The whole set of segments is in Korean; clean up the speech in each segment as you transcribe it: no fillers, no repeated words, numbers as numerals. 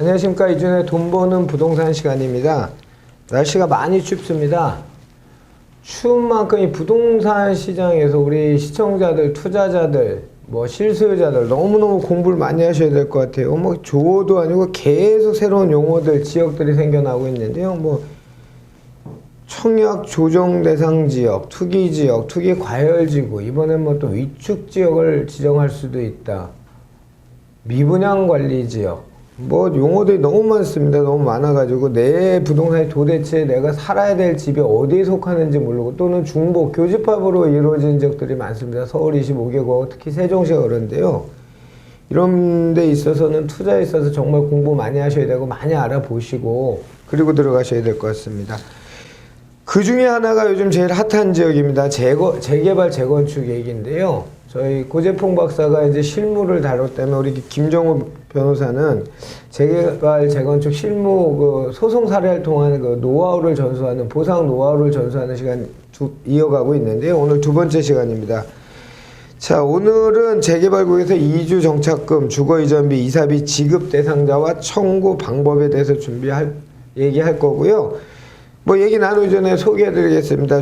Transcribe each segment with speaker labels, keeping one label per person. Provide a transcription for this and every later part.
Speaker 1: 안녕하십니까. 이준의 돈 버는 부동산 시간입니다. 날씨가 많이 춥습니다. 추운 만큼 이 부동산 시장에서 우리 시청자들, 투자자들, 실수요자들 너무너무 공부를 많이 하셔야 될 것 같아요. 조어도 아니고 계속 새로운 용어들, 지역들이 생겨나고 있는데요. 청약 조정 대상 지역, 투기 지역, 투기 과열 지구, 이번엔 또 위축 지역을 지정할 수도 있다. 미분양 관리 지역. 용어들이 너무 많습니다. 너무 많아가지고 내 부동산이 도대체 내가 살아야 될 집이 어디에 속하는지 모르고, 또는 중복, 교집합으로 이루어진 지역들이 많습니다. 서울 25개국, 특히 세종시가 그런데요. 이런 데 있어서는 투자에 있어서 정말 공부 많이 하셔야 되고 많이 알아보시고 그리고 들어가셔야 될 것 같습니다. 그 중에 하나가 요즘 제일 핫한 지역입니다. 재개발, 재건축 얘기인데요. 저희 고재풍 박사가 이제 실무를 다뤘다면 우리 김정우 변호사는 재개발, 재건축 실무 소송 사례를 통한 노하우를 전수하는, 보상 노하우를 전수하는 시간 이어가고 있는데요. 오늘 두 번째 시간입니다. 자, 오늘은 재개발구에서 이주 정착금, 주거 이전비, 이사비 지급 대상자와 청구 방법에 대해서 얘기할 거고요. 얘기 나누기 전에 소개해드리겠습니다.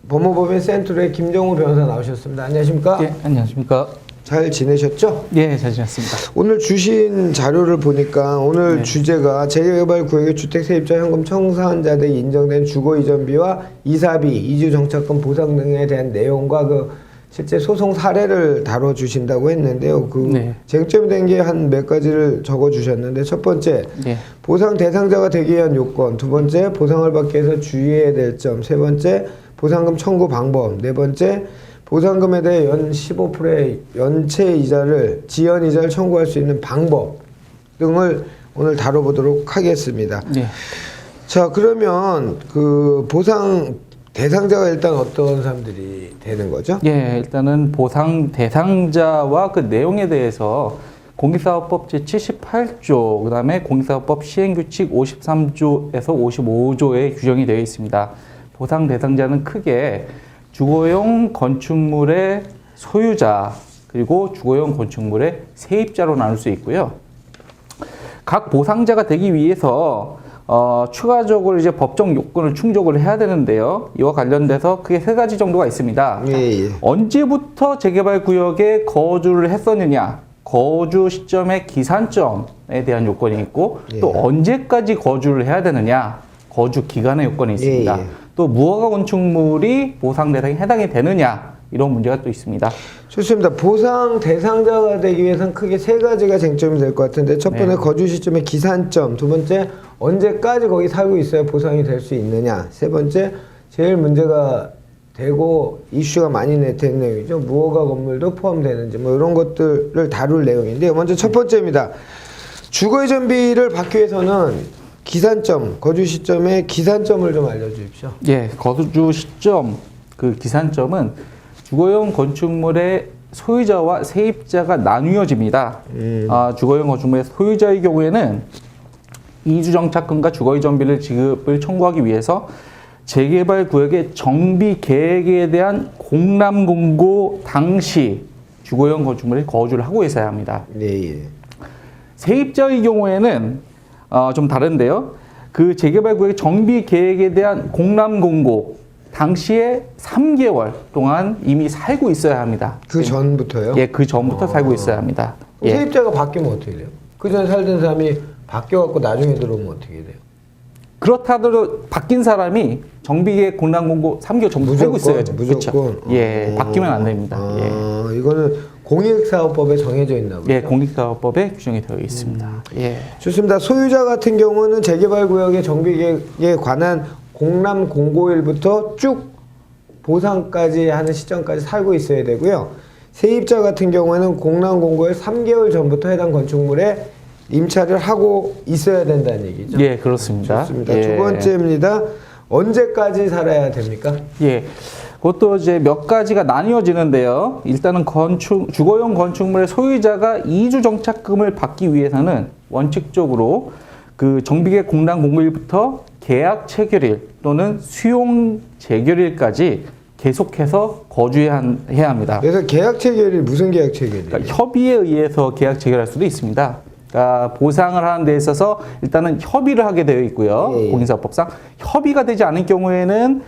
Speaker 1: 법무법인 센트럴의 김정우 변호사 나오셨습니다. 안녕하십니까?
Speaker 2: 예, 안녕하십니까?
Speaker 1: 잘 지내셨죠?
Speaker 2: 예, 잘 지냈습니다.
Speaker 1: 오늘 주신 자료를 보니까 오늘 주제가 재개발 구역의 주택 세입자 현금 청산자 등 인정된 주거 이전비와 이사비, 이주 정착금 보상 등에 대한 내용과 실제 소송 사례를 다뤄주신다고 했는데요. 쟁점이 된 게 한 몇 가지를 적어주셨는데, 첫 번째, 보상 대상자가 되기 위한 요건, 두 번째, 보상을 받기 위해서 주의해야 될 점, 세 번째, 보상금 청구 방법, 네 번째, 보상금에 대해 연 15%의 연체 이자를, 지연 이자를 청구할 수 있는 방법 등을 오늘 다뤄보도록 하겠습니다. 자, 그러면 보상 대상자가 일단 어떤 사람들이 되는 거죠?
Speaker 2: 예, 일단은 보상 대상자와 그 내용에 대해서 공익사업법 제78조, 그 다음에 공익사업법 시행규칙 53조에서 55조에 규정이 되어 있습니다. 보상 대상자는 크게 주거용 건축물의 소유자, 그리고 주거용 건축물의 세입자로 나눌 수 있고요. 각 보상자가 되기 위해서 추가적으로 이제 법정 요건을 충족을 해야 되는데요. 이와 관련돼서 크게 세 가지 정도가 있습니다. 언제부터 재개발 구역에 거주를 했었느냐, 거주 시점의 기산점에 대한 요건이 있고, 또 언제까지 거주를 해야 되느냐, 거주 기간의 요건이 있습니다. 또 무허가 건축물이 보상 대상에 해당이 되느냐, 이런 문제가 또 있습니다.
Speaker 1: 좋습니다. 보상 대상자가 되기 위해서는 크게 세 가지가 쟁점이 될 것 같은데, 첫 번째 거주 시점의 기산점, 두 번째 언제까지 거기 살고 있어야 보상이 될 수 있느냐, 세 번째 제일 문제가 되고 이슈가 많이 된 내용이죠. 무허가 건물도 포함되는지 이런 것들을 다룰 내용인데요. 먼저 첫 번째입니다. 주거 이전비를 받기 위해서는 기산점, 거주 시점의 기산점을 좀 알려주십시오.
Speaker 2: 예, 거주 시점, 기산점은 주거용 건축물의 소유자와 세입자가 나뉘어집니다. 주거용 건축물의 소유자의 경우에는 이주 정착금과 주거 이전비를 지급을 청구하기 위해서 재개발 구역의 정비 계획에 대한 공람 공고 당시 주거용 건축물에 거주를 하고 있어야 합니다. 세입자의 경우에는 좀 다른데요. 그 재개발 구역의 정비 계획에 대한 공람 공고 당시에 3개월 동안 이미 살고 있어야 합니다.
Speaker 1: 그 전부터요?
Speaker 2: 예, 그 전부터 살고 있어야 합니다.
Speaker 1: 세입자가 바뀌면 어떻게 돼요? 그 전에 살던 사람이 바뀌어갖고 나중에 들어오면 어떻게 돼요?
Speaker 2: 그렇다더라도 바뀐 사람이 정비계획 공람 공고 3개월 전부터 살고 있어야죠.
Speaker 1: 무조건.
Speaker 2: 예, 바뀌면 안 됩니다.
Speaker 1: 이거는 공익사업법에 정해져 있나 보죠?
Speaker 2: 예, 공익사업법에 규정이 되어 있습니다. 예.
Speaker 1: 좋습니다. 소유자 같은 경우는 재개발 구역의 정비계획에 관한 공람 공고일부터 쭉 보상까지 하는 시점까지 살고 있어야 되고요. 세입자 같은 경우에는 공람 공고의 3개월 전부터 해당 건축물에 임차를 하고 있어야 된다는 얘기죠.
Speaker 2: 예, 그렇습니다.
Speaker 1: 좋습니다. 두 번째입니다. 언제까지 살아야 됩니까?
Speaker 2: 예. 그것도 이제 몇 가지가 나뉘어지는데요. 일단은 주거용 건축물의 소유자가 이주 정착금을 받기 위해서는 원칙적으로 정비계획 공람 공고일부터 계약 체결일 또는 수용 재결일까지 계속해서 거주해야 합니다.
Speaker 1: 그래서 계약 체결이 무슨 계약 체결이에요?
Speaker 2: 그러니까 협의에 의해서 계약 체결할 수도 있습니다. 그러니까 보상을 하는 데 있어서 일단은 협의를 하게 되어 있고요.
Speaker 1: 예, 예.
Speaker 2: 공인사업법상 협의가 되지 않은 경우에는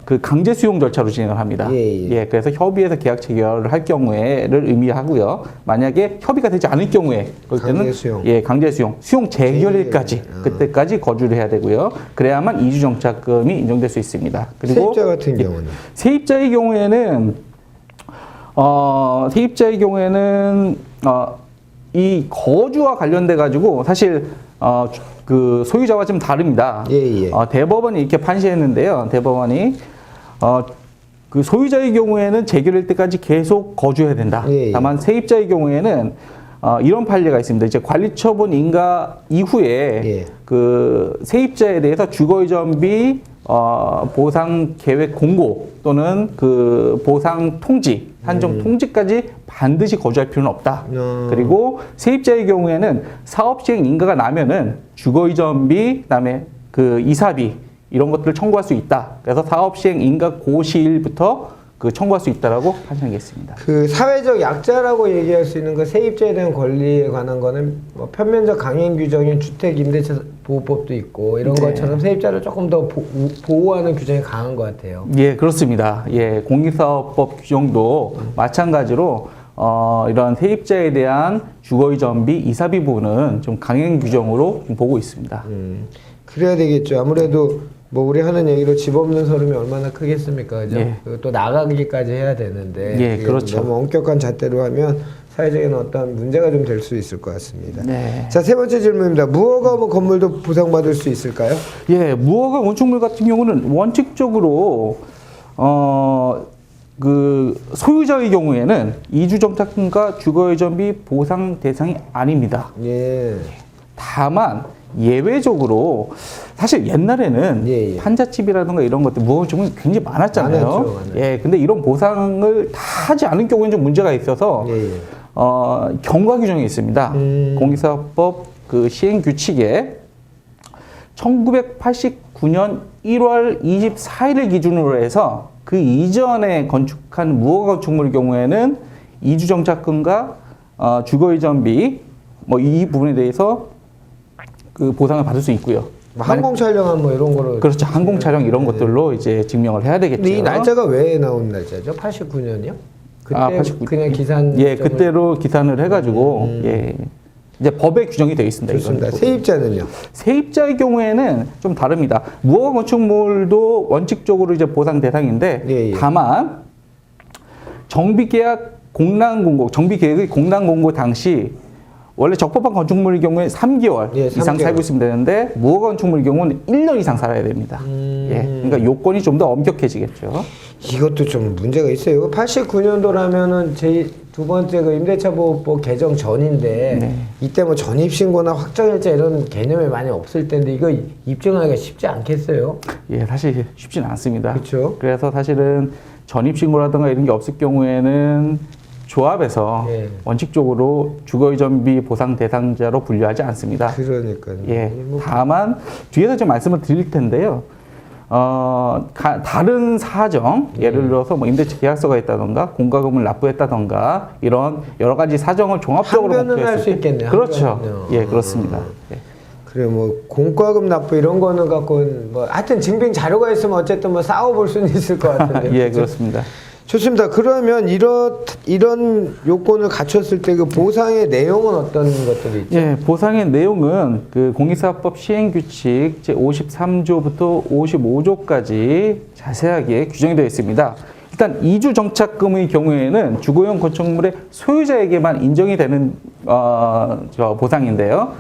Speaker 2: 그 강제 수용 절차로 진행을 합니다.
Speaker 1: 예, 예.
Speaker 2: 그래서 협의해서 계약 체결을 할 경우에를 의미하고요. 만약에 협의가 되지 않을 경우에 그럴 때는
Speaker 1: 강제 수용.
Speaker 2: 강제 수용 재결일까지 그때까지 거주를 해야 되고요. 그래야만 이주 정착금이 인정될 수 있습니다. 그리고
Speaker 1: 세입자 같은 경우는
Speaker 2: 세입자의 경우에는 이 거주와 관련돼 가지고 사실 그 소유자와 좀 다릅니다.
Speaker 1: 예, 예.
Speaker 2: 대법원이 이렇게 판시했는데요. 대법원이 그 소유자의 경우에는 재결일 때까지 계속 거주해야 된다.
Speaker 1: 예, 예.
Speaker 2: 다만 세입자의 경우에는 이런 판례가 있습니다. 이제 관리처분 인가 이후에
Speaker 1: 예.
Speaker 2: 그 세입자에 대해서 주거이전비 보상 계획 공고 또는 그 보상 통지, 한정 통지까지 반드시 거주할 필요는 없다. 그리고 세입자의 경우에는 사업 시행 인가가 나면은 주거이전비, 그다음에 그 이사비 이런 것들을 청구할 수 있다. 그래서 사업 시행 인가 고시일부터 그 청구할 수 있다라고 판시하겠습니다.
Speaker 1: 그 사회적 약자라고 얘기할 수 있는 그 세입자에 대한 권리에 관한 거는 뭐 편면적 강행 규정인 주택 임대차 보호법도 있고 이런
Speaker 2: 네.
Speaker 1: 것처럼 세입자를 조금 더 보호하는 규정이 강한 것 같아요.
Speaker 2: 예, 그렇습니다. 예, 공인사업법 규정도 마찬가지로 이런 세입자에 대한 주거이전비, 이사비 부분은 좀 강행 규정으로 좀 보고 있습니다.
Speaker 1: 그래야 되겠죠. 아무래도 뭐 우리 하는 얘기로 집 없는 서름이 얼마나 크겠습니까, 그죠?
Speaker 2: 예.
Speaker 1: 그리고 또 나가기까지 해야 되는데
Speaker 2: 예,
Speaker 1: 그게
Speaker 2: 그렇죠.
Speaker 1: 너무 엄격한 잣대로 하면 사회적인 어떤 문제가 좀 될 수 있을 것 같습니다.
Speaker 2: 네.
Speaker 1: 자, 세 번째 질문입니다. 무허가 뭐 건물도 보상받을 수 있을까요?
Speaker 2: 예, 무허가 건축물 같은 경우는 원칙적으로 그 소유자의 경우에는 이주 정착금과 주거이전비 보상 대상이 아닙니다.
Speaker 1: 예.
Speaker 2: 다만 예외적으로 사실 옛날에는
Speaker 1: 예, 예.
Speaker 2: 판잣집이라든가 이런 것들 무허가 건축물이 굉장히 많았잖아요.
Speaker 1: 많았죠.
Speaker 2: 예, 근데 이런 보상을 다 하지 않은 경우에는 좀 문제가 있어서
Speaker 1: 예, 예.
Speaker 2: 경과 규정이 있습니다. 공인사업법 그 시행 규칙에 1989년 1월 24일을 기준으로 해서 그 이전에 건축한 무허가 건축물의 경우에는 이주 정착금과 주거이전비 뭐 이 부분에 대해서 그 보상을 받을 수 있고요.
Speaker 1: 뭐 항공 촬영한 뭐 이런 거로.
Speaker 2: 그렇죠. 항공 촬영 이런 것들로 이제 증명을 해야 되겠죠.
Speaker 1: 근데 이 날짜가 왜 나온 날짜죠? 89년이요? 그때
Speaker 2: 89.
Speaker 1: 그냥 기산.
Speaker 2: 예, 그때로 기산을 해가지고 예, 이제 법에 규정이 되어 있습니다.
Speaker 1: 좋습니다.
Speaker 2: 이건.
Speaker 1: 세입자는요?
Speaker 2: 세입자의 경우에는 좀 다릅니다. 무허가 건축물도 원칙적으로 이제 보상 대상인데
Speaker 1: 예, 예.
Speaker 2: 다만 정비계약 공란공고, 정비계획의 공란공고 당시 원래 적법한 건축물의 경우에 3개월
Speaker 1: 예,
Speaker 2: 이상
Speaker 1: 3개월.
Speaker 2: 살고 있으면 되는데 무허가 건축물의 경우는 1년 이상 살아야 됩니다. 예, 그러니까 요건이 좀 더 엄격해지겠죠.
Speaker 1: 이것도 좀 문제가 있어요. 89년도라면은 제 두 번째 그 임대차 보호법 개정 전인데
Speaker 2: 네.
Speaker 1: 이때 뭐 전입신고나 확정일자 이런 개념이 많이 없을 텐데 이거 입증하기가 쉽지 않겠어요?
Speaker 2: 예, 사실 쉽지는 않습니다.
Speaker 1: 그렇죠.
Speaker 2: 그래서 사실은 전입신고라든가 이런 게 없을 경우에는 조합에서
Speaker 1: 예.
Speaker 2: 원칙적으로 주거이전비 보상 대상자로 분류하지 않습니다.
Speaker 1: 그러니까요.
Speaker 2: 예.
Speaker 1: 뭐
Speaker 2: 다만 뒤에서 좀 말씀을 드릴 텐데요. 다른 사정, 예를 들어서 뭐 임대차 계약서가 있다던가 공과금을 납부했다던가 이런 여러 가지 사정을 종합적으로
Speaker 1: 항변은 할 수
Speaker 2: 때
Speaker 1: 있겠네요.
Speaker 2: 그렇죠.
Speaker 1: 항변은요.
Speaker 2: 예, 그렇습니다. 예.
Speaker 1: 그래 뭐 공과금 납부 이런 거는 갖고 뭐 하여튼 증빙 자료가 있으면 어쨌든 뭐 싸워볼 수는 있을 것 같은데.
Speaker 2: 예, 그렇습니다.
Speaker 1: 좋습니다. 그러면 이런 요건을 갖췄을 때 그 보상의 내용은 어떤 것들이 있죠?
Speaker 2: 예, 보상의 내용은 그 공인사업법 시행규칙 제 53조부터 55조까지 자세하게 규정이 되어 있습니다. 일단 이주 정착금의 경우에는 주거용 건축물의 소유자에게만 인정이 되는 보상인데요.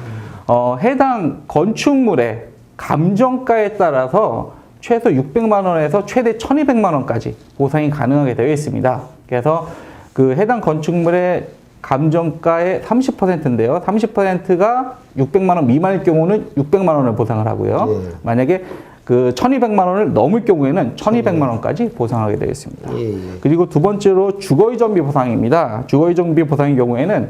Speaker 2: 해당 건축물의 감정가에 따라서 최소 600만 원에서 최대 1,200만 원까지 보상이 가능하게 되어 있습니다. 그래서 그 해당 건축물의 감정가의 30%인데요. 30%가 600만 원 미만일 경우는 600만 원을 보상을 하고요.
Speaker 1: 예.
Speaker 2: 만약에 그 1,200만 원을 넘을 경우에는 1,200만 원까지 보상하게 되어 있습니다.
Speaker 1: 예, 예.
Speaker 2: 그리고 두 번째로 주거이전비 보상입니다. 주거이전비 보상의 경우에는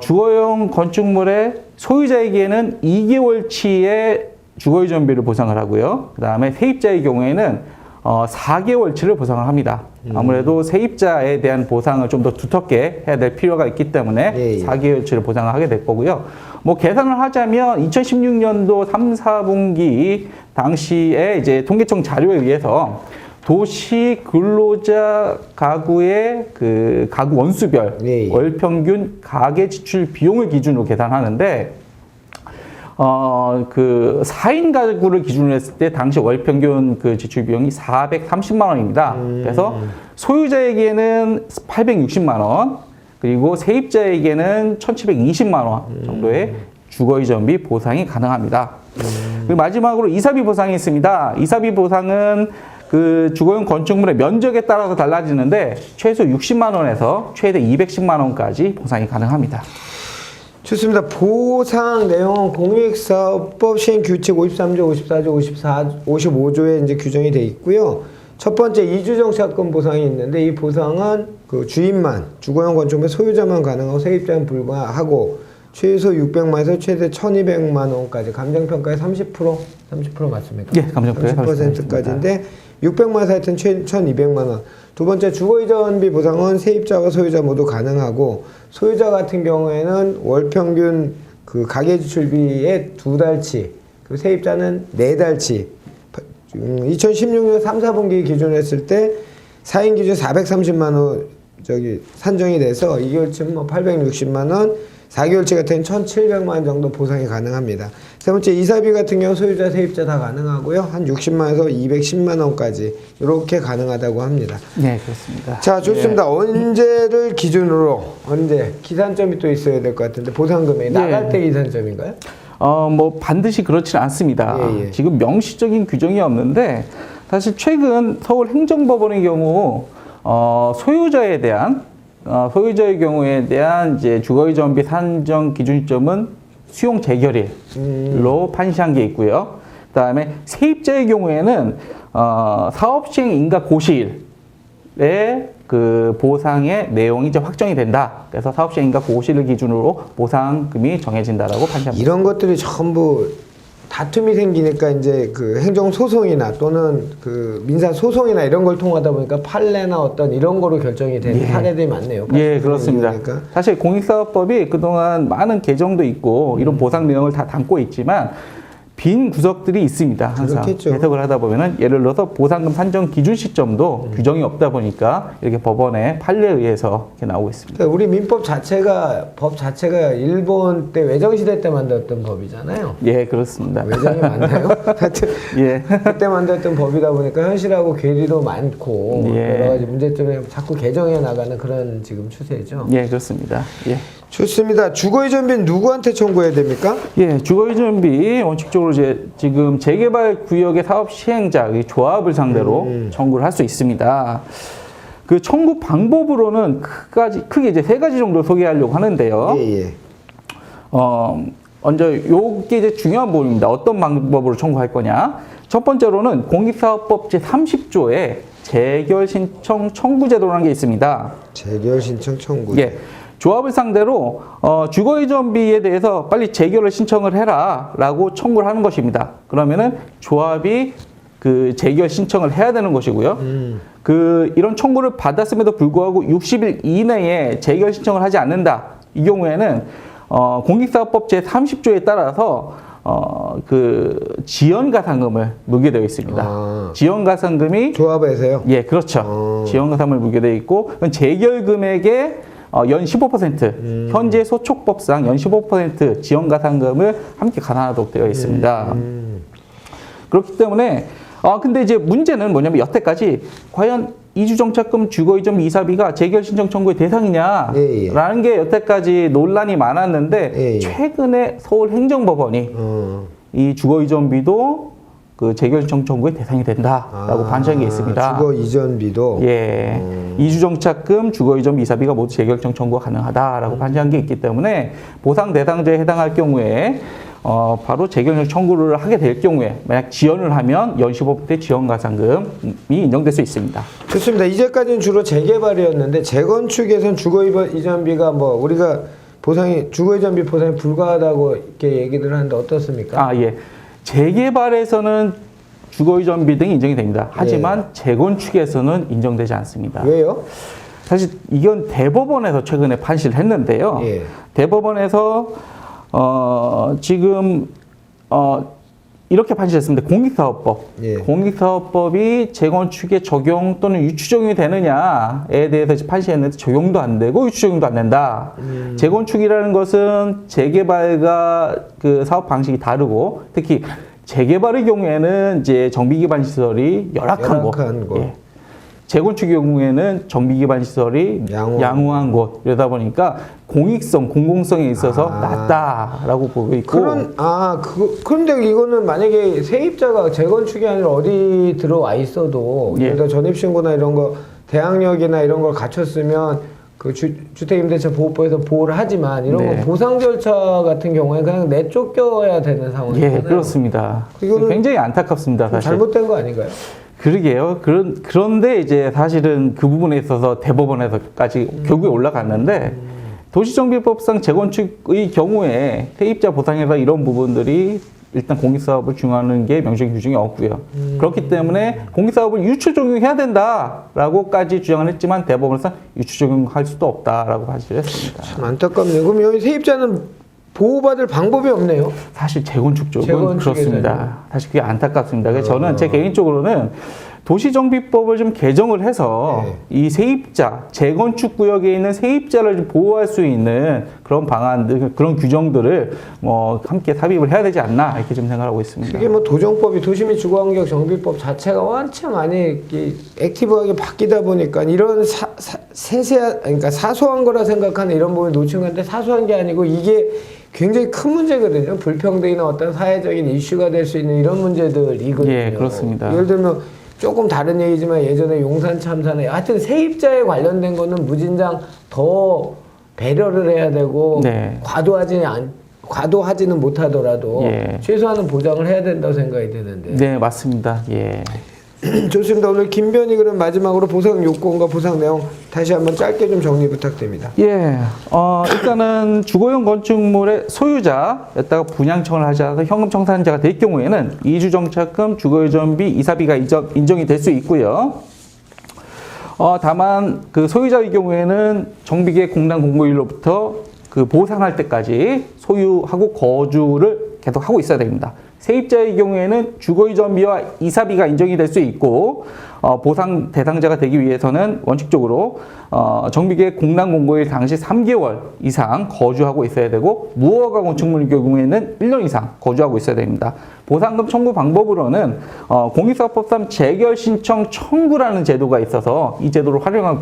Speaker 2: 주거용 건축물의 소유자에게는 2개월치의 주거이전비를 보상을 하고요. 그 다음에 세입자의 경우에는 4개월치를 보상을 합니다. 아무래도 세입자에 대한 보상을 좀 더 두텁게 해야 될 필요가 있기 때문에
Speaker 1: 예, 예.
Speaker 2: 4개월치를 보상을 하게 될 거고요. 뭐 계산을 하자면 2016년도 3, 4분기 당시에 이제 통계청 자료에 의해서 도시 근로자 가구의 그 가구 원수별
Speaker 1: 예, 예.
Speaker 2: 월 평균 가계 지출 비용을 기준으로 계산하는데 그 4인 가구를 기준으로 했을 때 당시 월 평균 그 지출 비용이 430만 원입니다. 그래서 소유자에게는 860만 원, 그리고 세입자에게는 1,720만 원 정도의 주거이전비 보상이 가능합니다. 그리고 마지막으로 이사비 보상이 있습니다. 이사비 보상은 그 주거용 건축물의 면적에 따라서 달라지는데 최소 60만 원에서 최대 210만 원까지 보상이 가능합니다.
Speaker 1: 좋습니다. 보상 내용은 공익사업법 시행규칙 53조, 54조, 55조에 이제 규정이 돼 있고요. 첫 번째 이주정착금 보상이 있는데 이 보상은 그 주인만, 주거용 건축물 소유자만 가능하고 세입자는 불가하고 최소 600만에서 최대 1,200만 원까지 감정평가의 30% 맞습니까?
Speaker 2: 예, 감정평가의
Speaker 1: 30%까지인데 600만 사이트는 1,200만 원. 두 번째 주거이전비 보상은 세입자와 소유자 모두 가능하고 소유자 같은 경우에는 월 평균 그 가계지출비의 2달치, 그 세입자는 4달치. 2016년 3, 4분기 기준으로 했을 때 4인 기준 430만 원 산정이 돼서 2개월치면 뭐 860만 원, 4개월치 같은 1,700만 원 정도 보상이 가능합니다. 세 번째 이사비 같은 경우 소유자, 세입자 다 가능하고요. 한 60만에서 210만 원까지 이렇게 가능하다고 합니다.
Speaker 2: 네, 그렇습니다.
Speaker 1: 자, 좋습니다. 언제를 기준으로 언제 기산점이 또 있어야 될 것 같은데 보상금액이 나갈 때 기산점인가요?
Speaker 2: 뭐 반드시 그렇지는 않습니다.
Speaker 1: 예, 예.
Speaker 2: 지금 명시적인 규정이 없는데 사실 최근 서울행정법원의 경우 소유자에 대한 소유자의 경우에 대한 이제 주거이전비 산정 기준점은 수용 재결일로 판시한 게 있고요. 그다음에 세입자의 경우에는 사업 시행 인가 고시일에 그 보상의 내용이 이제 확정이 된다. 그래서 사업 시행 인가 고시를 기준으로 보상금이 정해진다라고 판시합니다.
Speaker 1: 이런 것들이 전부 다툼이 생기니까 이제 그 행정소송이나 또는 그 민사소송이나 이런 걸 통하다 보니까 판례나 어떤 이런 거로 결정이 되는 사례들이 많네요.
Speaker 2: 예, 그렇습니다.
Speaker 1: 이유니까.
Speaker 2: 사실 공익사업법이 그동안 많은 개정도 있고 이런 보상 내용을 다 담고 있지만 빈 구석들이 있습니다. 항상
Speaker 1: 그렇겠죠.
Speaker 2: 해석을 하다 보면은 예를 들어서 보상금 산정 기준 시점도 규정이 없다 보니까 이렇게 법원의 판례에 의해서 이렇게 나오고 있습니다.
Speaker 1: 그러니까 우리 민법 자체가 법 자체가 일본 때 외정시대 때 만들었던 법이잖아요.
Speaker 2: 예, 그렇습니다.
Speaker 1: 외정이 맞나요? 하여튼
Speaker 2: 예.
Speaker 1: 그때 만들었던 법이다 보니까 현실하고 괴리도 많고
Speaker 2: 예.
Speaker 1: 여러 가지 문제점에 자꾸 개정해 나가는 그런 지금 추세죠.
Speaker 2: 예, 그렇습니다. 예.
Speaker 1: 좋습니다. 주거이전비는 누구한테 청구해야 됩니까?
Speaker 2: 예, 주거이전비 원칙적으로 이제 지금 재개발 구역의 사업 시행자, 이 조합을 상대로 청구를 할 수 있습니다. 그 청구 방법으로는 크게 이제 3가지 정도 소개하려고 하는데요.
Speaker 1: 예, 예.
Speaker 2: 먼저 요게 이제 중요한 부분입니다. 어떤 방법으로 청구할 거냐? 첫 번째로는 공익사업법 제30조에 재결 신청 청구 제도라는 게 있습니다.
Speaker 1: 재결 신청 청구.
Speaker 2: 예. 조합을 상대로 주거이전비에 대해서 빨리 재결을 신청을 해라라고 청구를 하는 것입니다. 그러면은 조합이 그 재결 신청을 해야 되는 것이고요. 그 이런 청구를 받았음에도 불구하고 60일 이내에 재결 신청을 하지 않는다. 이 경우에는 공익사업법 제30조에 따라서 그 지연가산금을 물게 되어 있습니다.
Speaker 1: 아.
Speaker 2: 지연가산금이
Speaker 1: 조합에서요?
Speaker 2: 예, 그렇죠. 지연가산금을 물게 되어 있고 그건 재결 금액의 연 15%, 현재 소촉법상 연 15% 지연가산금을 함께 가산하도록 되어 있습니다. 그렇기 때문에 근데 이제 문제는 뭐냐면 여태까지 과연 이주정착금 주거이전비 이사비가 재결 신청 청구의 대상이냐라는 게 여태까지 논란이 많았는데
Speaker 1: 예, 예.
Speaker 2: 최근에 서울행정법원이 이 주거이전비도 그 재결 신청 청구의 대상이 된다라고 판시한 게 있습니다.
Speaker 1: 주거이전비도.
Speaker 2: 예, 이주정착금, 주거이전비 이사비가 모두 재결 신청 청구가 가능하다라고 판시한 게 있기 때문에 보상 대상자에 해당할 경우에 바로 재결 신청 청구를 하게 될 경우에 만약 지연을 하면 연 15% 지연가산금이 인정될 수 있습니다.
Speaker 1: 좋습니다. 이제까지는 주로 재개발이었는데 재건축에선 주거이전비가 뭐 우리가 주거이전비 보상이 불가하다고 이렇게 얘기를 하는데 어떻습니까?
Speaker 2: 예. 재개발에서는 주거이전비 등이 인정이 됩니다. 하지만 재건축에서는 인정되지 않습니다.
Speaker 1: 왜요?
Speaker 2: 사실 이건 대법원에서 최근에 판시를 했는데요.
Speaker 1: 예.
Speaker 2: 대법원에서 지금 이렇게 판시했습니다. 공익사업법.
Speaker 1: 예.
Speaker 2: 공익사업법이 재건축에 적용 또는 유추 적용이 되느냐에 대해서 이제 판시했는데 적용도 안 되고 유추 적용도 안 된다. 재건축이라는 것은 재개발과 그 사업 방식이 다르고 특히 재개발의 경우에는 이제 정비 기반 시설이 열악한 곳. 예. 재건축의 경우에는 정비 기반 시설이 양호한 곳 이러다 보니까 공익성, 공공성에 있어서 낮다라고 보고 있고.
Speaker 1: 그런데 이거는 만약에 세입자가 재건축이 아니라 어디 들어와 있어도
Speaker 2: 예.
Speaker 1: 예를 들어 전입신고나 이런 거 대항력이나 이런 걸 갖췄으면 그 주택임대차 보호법에서 보호를 하지만 이런
Speaker 2: 네.
Speaker 1: 거 보상 절차 같은 경우에 그냥 내쫓겨야 되는 상황이잖아요.
Speaker 2: 예, 그렇습니다.
Speaker 1: 이거는
Speaker 2: 굉장히 안타깝습니다. 사실.
Speaker 1: 잘못된 거 아닌가요?
Speaker 2: 그러게요. 그런데 이제 사실은 그 부분에 있어서 대법원에서까지 결국에 올라갔는데 도시정비법상 재건축의 경우에 세입자 보상에서 이런 부분들이 일단 공익사업을 중요하는 게 명시적인 규정이 없고요. 그렇기 때문에 공익사업을 유추 적용해야 된다라고까지 주장을 했지만 대법원에서 유추 적용할 수도 없다라고 판시를 했습니다.
Speaker 1: 참 안타깝네요. 그럼 여기 세입자는 보호받을 방법이 없네요.
Speaker 2: 사실 재건축 쪽은
Speaker 1: 재건축에서는.
Speaker 2: 그렇습니다. 사실 그게 안타깝습니다. 그래서 저는 제 개인적으로는 도시정비법을 좀 개정을 해서 이 세입자, 재건축 구역에 있는 세입자를 좀 보호할 수 있는 그런 방안들, 그런 규정들을 뭐 함께 삽입을 해야 되지 않나 이렇게 좀 생각하고 있습니다.
Speaker 1: 그게 뭐 도정법이 도시 및 주거환경 정비법 자체가 원체 많이 액티브하게 바뀌다 보니까 이런 세세한, 그러니까 사소한 거라 생각하는 이런 부분이 놓친 건데 사소한 게 아니고 이게 굉장히 큰 문제거든요. 불평등이나 어떤 사회적인 이슈가 될 수 있는 이런 문제들이거든요.
Speaker 2: 예, 그렇습니다.
Speaker 1: 예를 들면 조금 다른 얘기지만 예전에 용산 참사나 하여튼 세입자에 관련된 거는 무진장 더 배려를 해야 되고
Speaker 2: 네.
Speaker 1: 과도하지는 못하더라도
Speaker 2: 예.
Speaker 1: 최소한은 보장을 해야 된다고 생각이 드는데.
Speaker 2: 네, 맞습니다. 예.
Speaker 1: 좋습니다. 오늘 김변희 그럼 마지막으로 보상 요건과 보상 내용 다시 한번 짧게 좀 정리 부탁드립니다.
Speaker 2: 예, 일단은 주거용 건축물의 소유자였다가 분양청을 하지 않아서 현금 청산자가 될 경우에는 이주정착금, 주거유전비, 이사비가 인정이 될 수 있고요. 다만 그 소유자의 경우에는 정비계 공단 공고일로부터 그 보상할 때까지 소유하고 거주를 계속 하고 있어야 됩니다. 세입자의 경우에는 주거이전비와 이사비가 인정이 될 수 있고 보상 대상자가 되기 위해서는 원칙적으로 정비계획 공단 공고일 당시 3개월 이상 거주하고 있어야 되고 무허가 건축물의 경우에는 1년 이상 거주하고 있어야 됩니다. 보상금 청구 방법으로는 공익사업법상 재결 신청 청구라는 제도가 있어서 이 제도를 활용할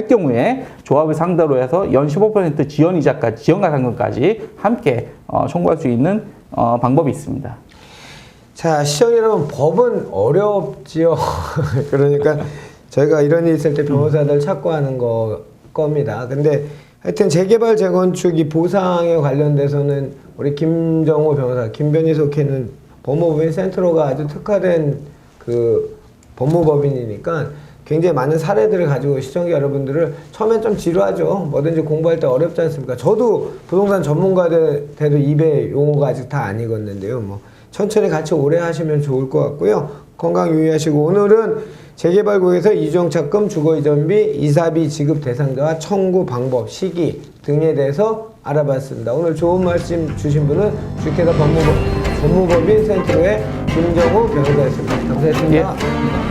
Speaker 2: 경우에 조합을 상대로 해서 연 15% 지연이자까지 지연가상금까지 함께 청구할 수 있는 방법이 있습니다.
Speaker 1: 자, 시청자 여러분, 법은 어렵지요. 그러니까 저희가 이런 일 있을 때 변호사들 찾고 하는 겁니다. 근데 하여튼 재개발 재건축이 보상에 관련돼서는 우리 김정호 변호사, 김변희 속해 있는 법무법인 센트로가 아주 특화된 그 법무법인이니까 굉장히 많은 사례들을 가지고 시청자 여러분들을 처음엔 좀 지루하죠. 뭐든지 공부할 때 어렵지 않습니까? 저도 부동산 전문가 돼도 입에 용어가 아직 다 안 익었는데요. 뭐 천천히 같이 오래 하시면 좋을 것 같고요. 건강 유의하시고 오늘은 재개발 구역에서 이주정착금, 주거이전비, 이사비 지급 대상자와 청구 방법, 시기 등에 대해서 알아봤습니다. 오늘 좋은 말씀 주신 분은 주식회사 법무법인 센트로의 김정호 변호사였습니다. 감사했습니다.
Speaker 2: 예.